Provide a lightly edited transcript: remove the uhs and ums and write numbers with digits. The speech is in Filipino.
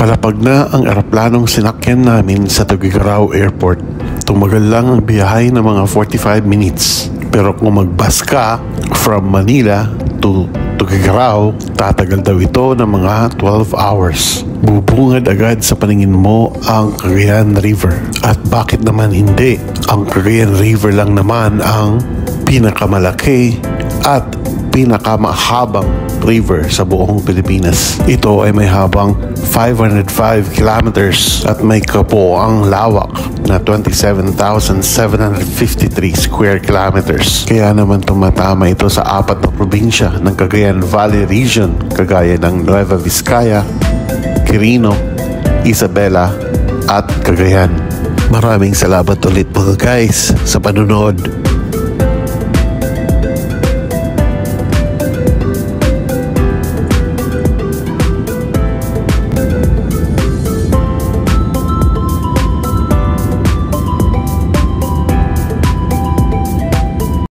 Palapag na ang eroplanong sinakyan namin sa Tuguegarao Airport. Tumagal lang ang biyahe ng mga 45 minutes. Pero kung mag-bus ka from Manila to Tuguegarao, tatagal daw ito ng mga 12 hours. Bubungad agad sa paningin mo ang Cagayan River. At bakit naman hindi? Ang Cagayan River lang naman ang pinakamalaki at pinakamahabang river sa buong Pilipinas. Ito ay may habang 505 kilometers at may kabuoang lawak na 27,753 square kilometers. Kaya naman tumatama ito sa 4 na probinsya ng Cagayan Valley Region, kagaya ng Nueva Vizcaya, Quirino, Isabela at Cagayan. Maraming salamat ulit mga guys sa panonood.